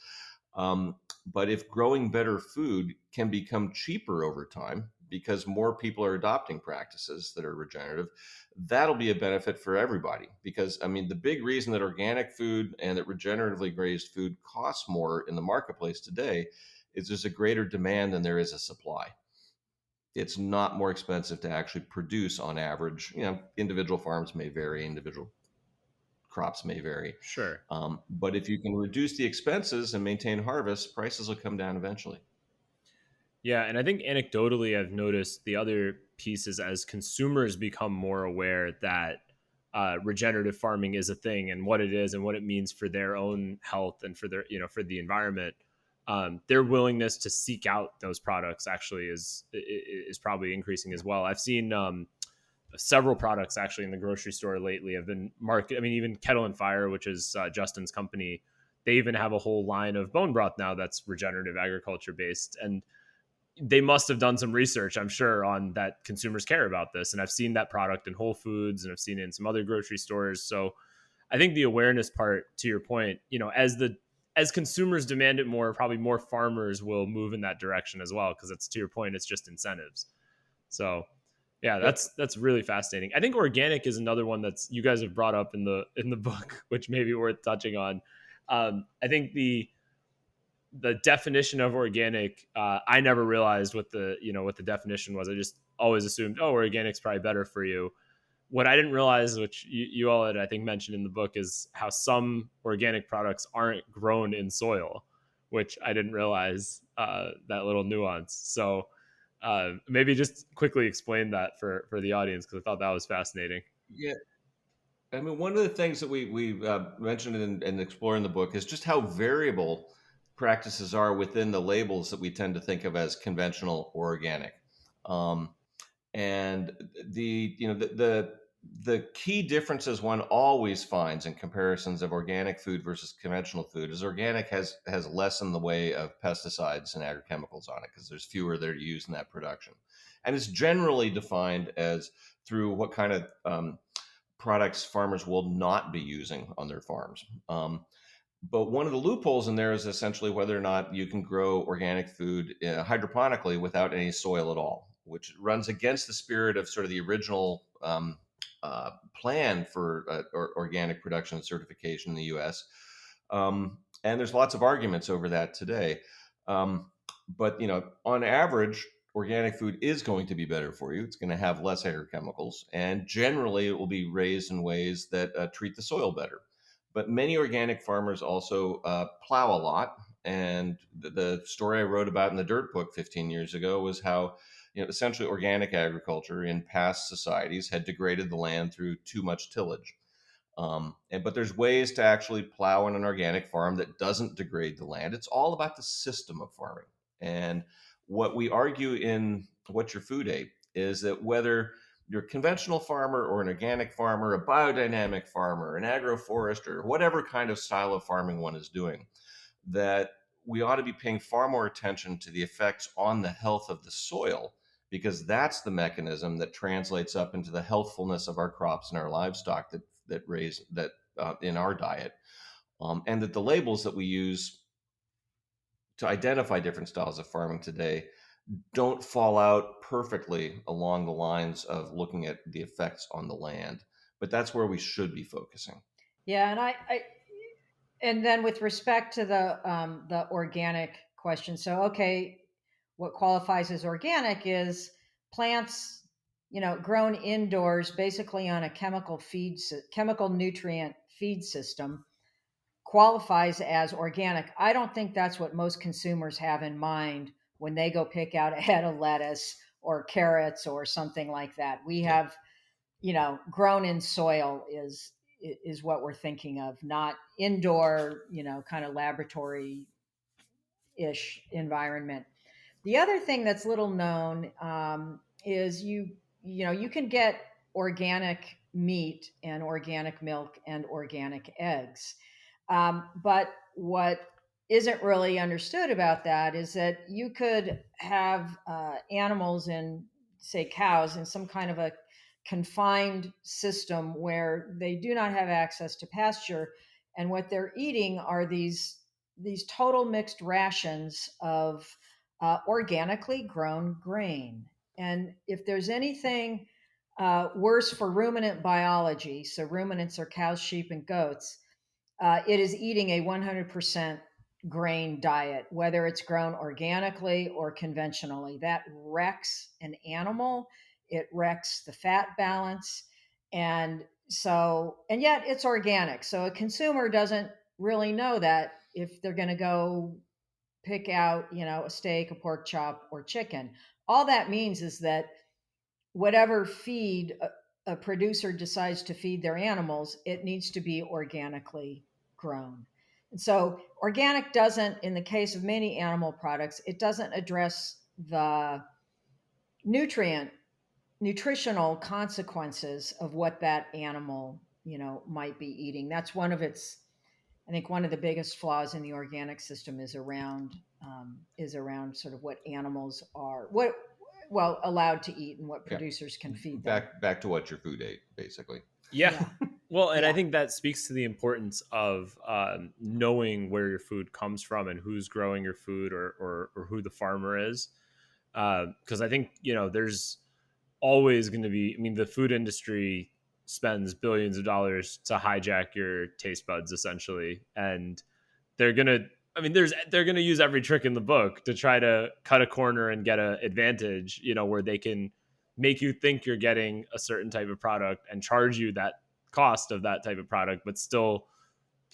but if growing better food can become cheaper over time because more people are adopting practices that are regenerative, that'll be a benefit for everybody. Because, I mean, the big reason that organic food and that regeneratively raised food costs more in the marketplace today is there's a greater demand than there is a supply. It's not more expensive to actually produce on average. Individual farms may vary, individual crops may vary. Sure. But if you can reduce the expenses and maintain harvest, prices will come down eventually. Yeah, and I think anecdotally, I've noticed the other pieces as consumers become more aware that regenerative farming is a thing and what it is and what it means for their own health and for their, for the environment. Their willingness to seek out those products actually is probably increasing as well. I've seen several products actually in the grocery store lately have been market. I mean, even Kettle and Fire, which is Justin's company, they even have a whole line of bone broth now that's regenerative agriculture based, and they must have done some research, I'm sure, on that consumers care about this. And I've seen that product in Whole Foods and I've seen it in some other grocery stores. So I think the awareness part, to your point, as consumers demand it more, probably more farmers will move in that direction as well. Cause it's, to your point, it's just incentives. So yeah, Yep. that's really fascinating. I think organic is another one that's you guys have brought up in the book, which may be worth touching on. I think the definition of organic, I never realized what the definition was. I just always assumed, oh, organic's probably better for you. What I didn't realize, which you all had I think mentioned in the book, is how some organic products aren't grown in soil, which I didn't realize, that little nuance. So maybe just quickly explain that for the audience, because I thought that was fascinating. Yeah. I mean, one of the things that we mentioned and explore in the book is just how variable practices are within the labels that we tend to think of as conventional or organic. Um, and the key differences one always finds in comparisons of organic food versus conventional food is organic has less in the way of pesticides and agrochemicals on it because there's fewer that are used in that production, and it's generally defined as through what kind of products farmers will not be using on their farms. But one of the loopholes in there is essentially whether or not you can grow organic food hydroponically without any soil at all, which runs against the spirit of sort of the original plan for organic production and certification in the U.S. And there's lots of arguments over that today. But on average, organic food is going to be better for you. It's going to have less agrochemicals, and generally, it will be raised in ways that treat the soil better. But many organic farmers also plow a lot. And the story I wrote about in the Dirt Book 15 years ago was how, essentially organic agriculture in past societies had degraded the land through too much tillage. But there's ways to actually plow on an organic farm that doesn't degrade the land. It's all about the system of farming. And what we argue in What's Your Food Ape is that whether you're a conventional farmer or an organic farmer, a biodynamic farmer, an agroforester, whatever kind of style of farming one is doing, that we ought to be paying far more attention to the effects on the health of the soil, because that's the mechanism that translates up into the healthfulness of our crops and our livestock that raise that in our diet, and that the labels that we use to identify different styles of farming today don't fall out perfectly along the lines of looking at the effects on the land. But that's where we should be focusing. Yeah, and then with respect to the organic question, so okay, what qualifies as organic is plants, grown indoors, basically on a chemical nutrient feed system, qualifies as organic. I don't think that's what most consumers have in mind when they go pick out a head of lettuce or carrots or something like that. We Yeah. have, grown in soil is what we're thinking of, not indoor, kind of laboratory ish environment. The other thing that's little known is you can get organic meat and organic milk and organic eggs, but what isn't really understood about that is that you could have animals in, say, cows in some kind of a confined system where they do not have access to pasture, and what they're eating are these total mixed rations of organically grown grain. And if there's anything worse for ruminant biology, so ruminants are cows, sheep, and goats, it is eating a 100% grain diet, whether it's grown organically or conventionally. That wrecks an animal, it wrecks the fat balance. And So, and yet it's organic. So a consumer doesn't really know that if they're going to go pick out, a steak, a pork chop, or chicken. All that means is that whatever feed a producer decides to feed their animals, it needs to be organically grown. And so, organic doesn't, in the case of many animal products, it doesn't address the nutrient nutritional consequences of what that animal might be eating. That's one of its, I think, one of the biggest flaws in the organic system is around sort of what animals are allowed to eat and what Yeah. producers can feed them. Back to what your food ate, basically. Yeah. Yeah. Well, and I Yeah. think that speaks to the importance of knowing where your food comes from and who's growing your food, or who the farmer is. Because I think, there's always going to be, I mean, the food industry spends billions of dollars to hijack your taste buds, essentially. And they're going to, I mean, they're going to use every trick in the book to try to cut a corner and get an advantage, where they can make you think you're getting a certain type of product and charge you that cost of that type of product, but still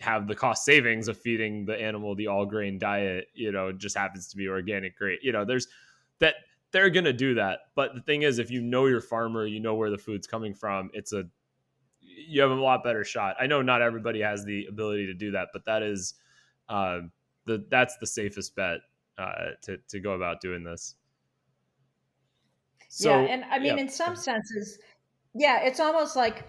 have the cost savings of feeding the animal the all grain diet. Just happens to be organic. Great. There's that, they're going to do that. But the thing is, if you know your farmer, you know where the food's coming from, you have a lot better shot. I know not everybody has the ability to do that, but that is uh, that's the safest bet to go about doing this. Yeah. So And I yeah, mean, in some senses, yeah, it's almost like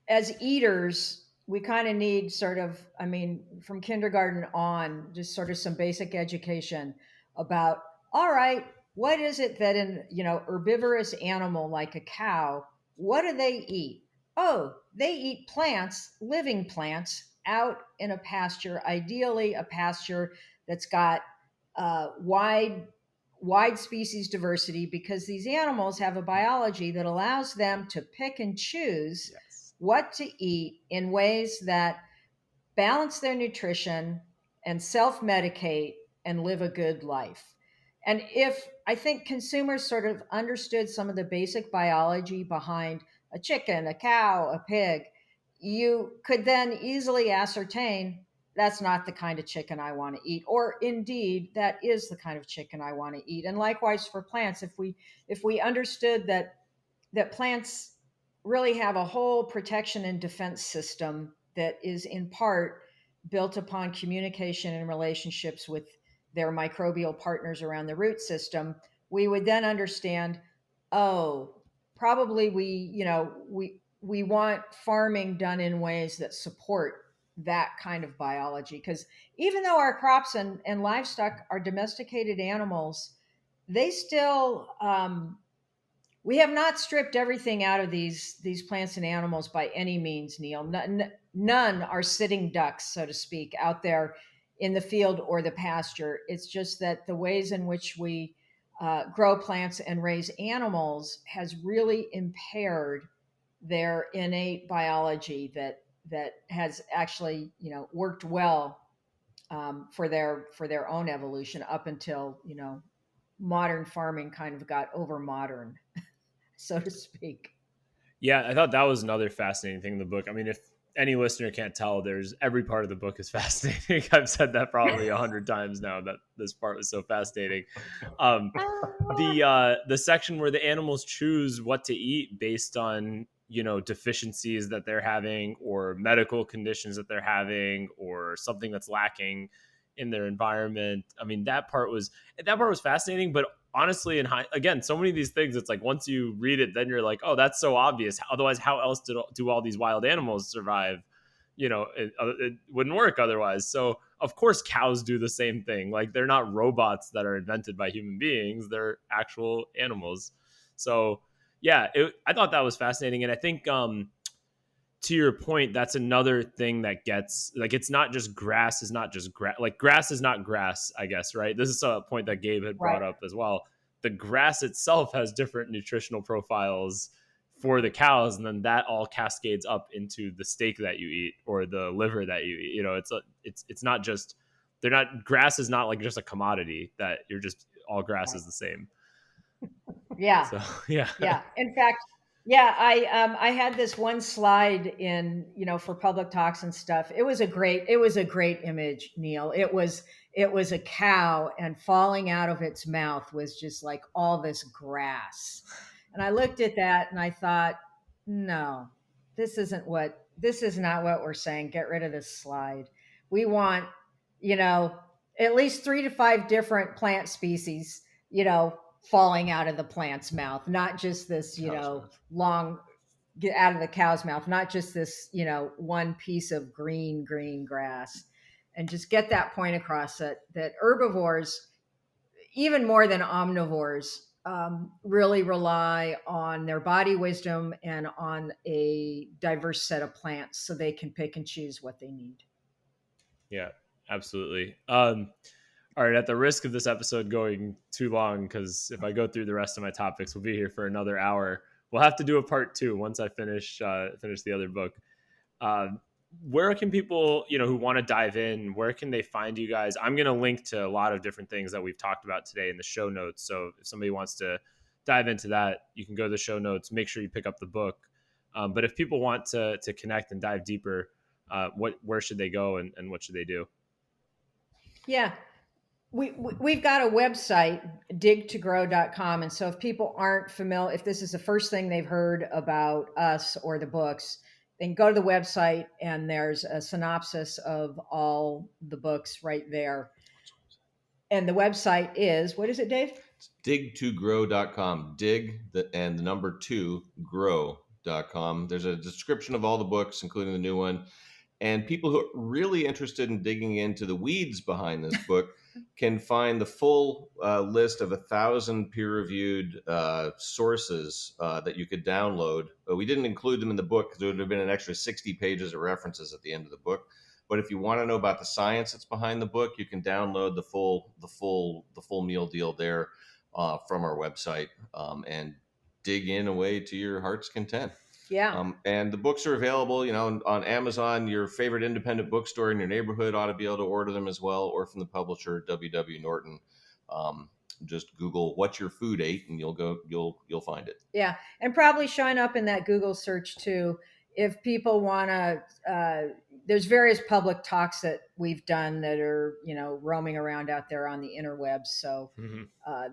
as eaters, we kind of need sort of, I mean, from kindergarten on, just sort of some basic education about, all right, what is it that in, herbivorous animal like a cow, what do they eat? Oh, they eat plants, living plants out in a pasture, ideally a pasture that's got wide species diversity, because these animals have a biology that allows them to pick and choose yes, what to eat in ways that balance their nutrition and self medicate and live a good life. And if I think consumers sort of understood some of the basic biology behind a chicken, a cow, a pig, you could then easily ascertain that's not the kind of chicken I want to eat, or indeed that is the kind of chicken I want to eat. And likewise for plants, if we understood that plants really have a whole protection and defense system that is in part built upon communication and relationships with their microbial partners around the root system, we would then understand, oh, probably we want farming done in ways that support that kind of biology. Because even though our crops and livestock are domesticated animals, they still we have not stripped everything out of these plants and animals by any means, Neil. None are sitting ducks, so to speak, out there in the field or the pasture. It's just that the ways in which we grow plants and raise animals has really impaired their innate biology that has actually worked well for their own evolution up until modern farming kind of got over modern, so to speak. yeah, I thought that was another fascinating thing in the book. I mean, if any listener can't tell, there's every part of the book is fascinating. I've said that probably 100 times now, that this part was so fascinating. Um, the section where the animals choose what to eat based on deficiencies that they're having, or medical conditions that they're having, or something that's lacking in their environment. I mean, that part was fascinating. But honestly, again, so many of these things, it's like once you read it, then you're like, oh, that's so obvious. Otherwise, how else do all these wild animals survive? It wouldn't work otherwise. So of course cows do the same thing. Like, they're not robots that are invented by human beings, they're actual animals. So yeah, I thought that was fascinating. And I think to your point, that's another thing that gets, like, it's not just grass is not just grass. Like, grass is not grass, I guess, right? This is a point that Gabe had brought Right. up as well. The grass itself has different nutritional profiles for the cows, and then that all cascades up into the steak that you eat or the liver that you eat. It's not just, they're not, grass is not like just a commodity that you're just, all grass Right. is the same. Yeah. So yeah. Yeah. In fact, Yeah, I had this one slide in, for public talks and stuff. It was a great image, Neil. It was a cow, and falling out of its mouth was just like all this grass. And I looked at that and I thought, no, this is not what we're saying. Get rid of this slide. We want, you know, at least 3 to 5 different plant species, falling out of the plant's mouth, not just this, Cow's mouth. long, get out of the cow's mouth, not just this, one piece of green grass. And just get that point across, that herbivores, even more than omnivores, really rely on their body wisdom and on a diverse set of plants so they can pick and choose what they need. Yeah, absolutely. All right, at the risk of this episode going too long, because if I go through the rest of my topics, we'll be here for another hour. We'll have to do a part 2 once I finish the other book. Where can people, who want to dive in, where can they find you guys? I'm going to link to a lot of different things that we've talked about today in the show notes. So if somebody wants to dive into that, you can go to the show notes. Make sure you pick up the book. But if people want to connect and dive deeper, where should they go, and what should they do? Yeah. We've got a website, dig2grow.com. And so if people aren't familiar, if this is the first thing they've heard about us or the books, then go to the website and there's a synopsis of all the books right there. And the website is, what is it, Dave? It's dig2grow.com. And the number 2 grow.com. There's a description of all the books, including the new one. And people who are really interested in digging into the weeds behind this book can find the full list of 1,000 peer-reviewed sources that you could download. We didn't include them in the book because there would have been an extra 60 pages of references at the end of the book. But if you want to know about the science that's behind the book, you can download the full meal deal there from our website and dig in away to your heart's content. Yeah. And the books are available, on Amazon. Your favorite independent bookstore in your neighborhood ought to be able to order them as well, or from the publisher W.W. Norton. Just Google "What Your Food Ate" and you'll find it. Yeah. And probably showing up in that Google search too. If people want to, there's various public talks that we've done that are, roaming around out there on the interwebs. So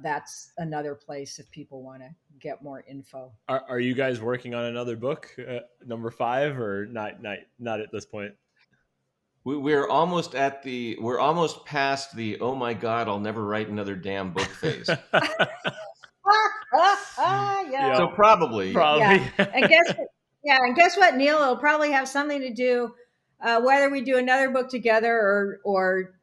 that's another place if people want to get more info. Are you guys working on another book, number 5, or not at this point? We're almost past the "oh my God, I'll never write another damn book" phase. Yeah. So probably. Yeah. And guess what, Neil? It'll probably have something to do whether we do another book together or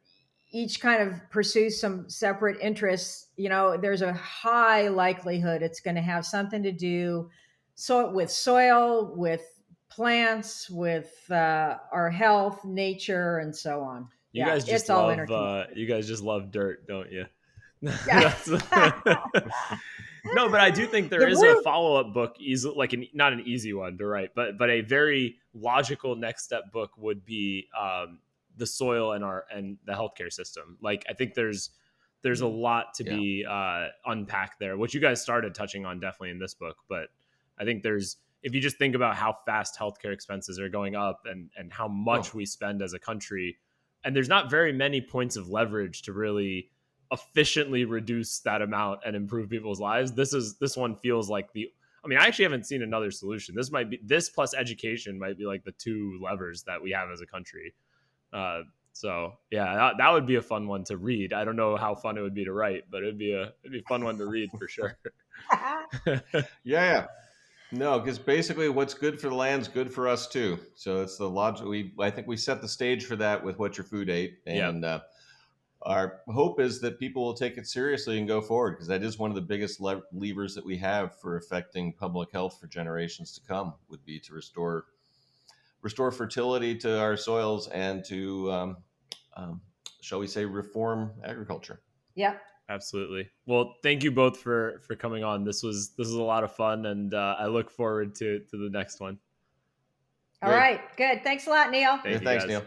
each kind of pursue some separate interests. There's a high likelihood it's going to have something to do with soil, with plants, with our health, nature, and so on. You guys just you guys just love dirt, don't you? Yeah. No, but I do think there is a follow-up book, not an easy one to write, but a very logical next step book would be the soil and the healthcare system. Like, I think there's a lot to be unpacked there, which you guys started touching on definitely in this book. But I think if you just think about how fast healthcare expenses are going up and how much we spend as a country, and there's not very many points of leverage to really efficiently reduce that amount and improve people's lives. This one feels like I actually haven't seen another solution. This plus education might be like the 2 levers that we have as a country. So yeah, that would be a fun one to read. I don't know how fun it would be to write, but it'd be a fun one to read for sure. Yeah. No, because basically what's good for the land's good for us too. So it's the logic. I think we set the stage for that with "What Your Food Ate." And our hope is that people will take it seriously and go forward, because that is one of the biggest levers that we have for affecting public health for generations to come, would be to restore fertility to our soils and to, shall we say, reform agriculture. Yep. Absolutely. Well, thank you both for coming on. This was a lot of fun, and I look forward to the next one. All right. Good. Thanks a lot, Neil. Thanks, Neil.